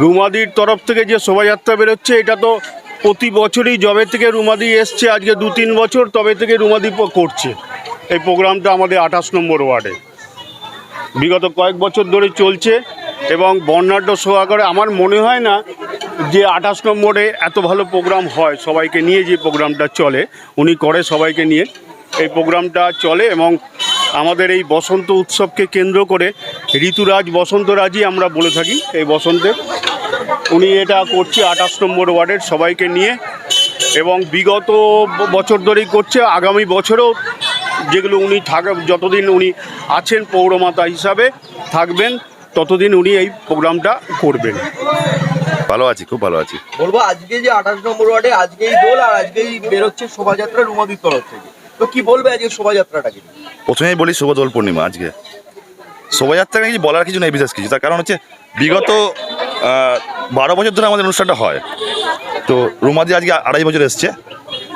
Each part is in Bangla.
রুমাদির তরফ থেকে যে শোভাযাত্রা বেরোচ্ছে, এটা তো প্রতি বছরই যবে থেকে রুমাদি এসছে, আজকে 2-3 বছর তবে থেকে রুমাদি করছে এই প্রোগ্রামটা আমাদের 28 নম্বর ওয়ার্ডে। বিগত কয়েক বছর ধরে চলছে এবং বর্ণাঢ্য সভা করে। আমার মনে হয় না যে 28 নম্বরে এত ভালো প্রোগ্রাম হয়। সবাইকে নিয়ে যে প্রোগ্রামটা চলে, উনি করে সবাইকে নিয়ে এই প্রোগ্রামটা চলে। এবং আমাদের এই বসন্ত উৎসবকে কেন্দ্র করে ঋতুরাজ বসন্তরাজই আমরা বলে থাকি এই বসন্তের। উনি এটা করছে 28 নম্বর ওয়ার্ডের সবাইকে নিয়ে এবং বিগত বছর ধরেই করছে। আগামী বছরেও যেগুলো উনি যতদিন উনি আছেন পৌরমাতা হিসাবে থাকবেন, ততদিন উনি এই প্রোগ্রামটা করবেন। ভালো আছি, খুব ভালো আছি। বলবো আজকে যে 28 নম্বর ওয়ার্ডে আজকেই দোল আর আজকেই বেরোচ্ছে শোভাযাত্রা রুমাদির তরফ থেকে, তো কি বলবে আজকে শোভাযাত্রাটাকে? প্রথমেই বলি শুভ দোল পূর্ণিমা। আজকে শোভাযাত্রা কিছু বলার কিছু নেই বিশেষ কিছু, তার কারণ হচ্ছে বিগত 12 বছর ধরে আমাদের অনুষ্ঠানটা হয়। তো রুমাদি আজকে 2.5 বছর এসছে,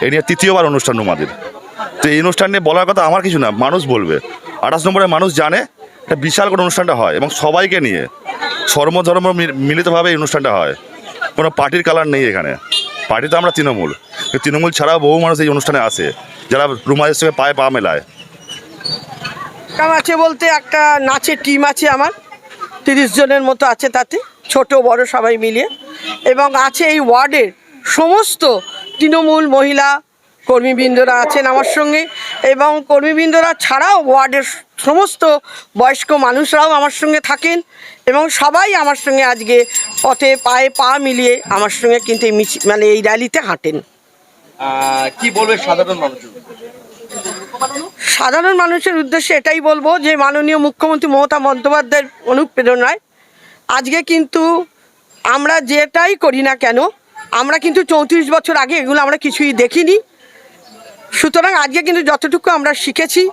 এই নিয়ে 3য় অনুষ্ঠান রুমাদির। তো এই অনুষ্ঠান নিয়ে বলার কথা আমার কিছু না, মানুষ বলবে। 28 নম্বরে মানুষ জানে একটা বিশাল করে অনুষ্ঠানটা হয় এবং সবাইকে নিয়ে সর্বধর্ম মিলিতভাবে এই অনুষ্ঠানটা হয়। কোনো পার্টির কালার নেই এখানে। পার্টি তো আমরা তৃণমূল, তৃণমূল ছাড়াও বহু মানুষ এই অনুষ্ঠানে আসে যারা রুমাদির সঙ্গে পায়ে পা মেলায়। কাম আছে বলতে একটা নাচের টিম আছে আমার, 30 জনের মতো আছে, তাতে ছোট বড় সবাই মিলিয়ে। এবং আছে এই ওয়ার্ডের সমস্ত তৃণমূল মহিলা কর্মীবৃন্দরা আছেন আমার সঙ্গে, এবং কর্মীবৃন্দরা ছাড়াও ওয়ার্ডের সমস্ত বয়স্ক মানুষরাও আমার সঙ্গে থাকেন এবং সবাই আমার সঙ্গে আজকে পথে পায়ে পা মিলিয়ে আমার সঙ্গে কিন্তু এই মানে এই র্যালিতে হাঁটেন। কি বলবে সাধারণ মানুষের? সাধারণ মানুষের উদ্দেশ্যে এটাই বলবো যে মাননীয় মুখ্যমন্ত্রী মমতা বন্দ্যোপাধ্যায়ের অনুপ্রেরণায় আজকে কিন্তু আমরা যেটাই করি না কেন, আমরা কিন্তু 34 বছর আগে এগুলো আমরা কিছুই দেখিনি। সুতরাং আজকে কিন্তু যতটুকু আমরা শিখেছি,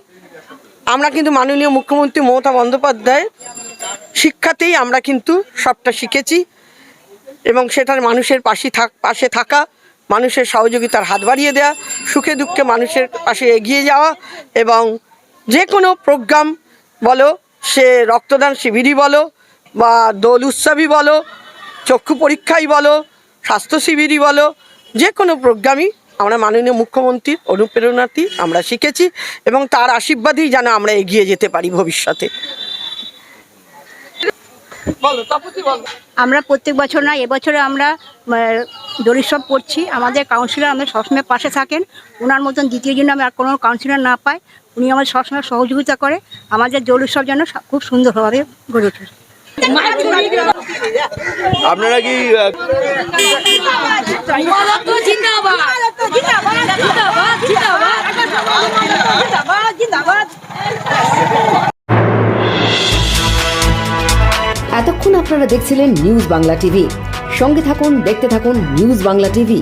আমরা কিন্তু মাননীয় মুখ্যমন্ত্রী মমতা বন্দ্যোপাধ্যায়ের শিক্ষাতেই আমরা কিন্তু সবটা শিখেছি এবং সেটার মানুষের পাশে থাকা, মানুষের সহযোগিতার হাত বাড়িয়ে দেওয়া, সুখে দুঃখে মানুষের পাশে এগিয়ে যাওয়া। এবং যে কোনো প্রোগ্রাম বলো, সে রক্তদান শিবিরই বলো বা দোল উৎসবই বলো, চক্ষু পরীক্ষাই বলো, স্বাস্থ্য শিবিরই বলো, যে কোনো প্রোগ্রামই আমরা মাননীয় মুখ্যমন্ত্রীর অনুপ্রেরণাতেই আমরা শিখেছি এবং তার আশীর্বাদেই যেন আমরা এগিয়ে যেতে পারি ভবিষ্যতে। আমরা প্রত্যেক বছর না, এবছরে আমরা দোল উৎসব করছি। আমাদের কাউন্সিলর আমাদের সবসময় পাশে থাকেন। ওনার মতন দ্বিতীয় জন্য আমি আর কোনো কাউন্সিলর না পাই। উনি আমাদের সবসময় সহযোগিতা করে আমাদের দোল উৎসব যেন খুব সুন্দরভাবে গড়ে ওঠে। আপনারা কি এতক্ষণ আপনারা দেখছিলেন নিউজ বাংলা টিভি। সঙ্গে থাকুন, দেখতে থাকুন নিউজ বাংলা টিভি।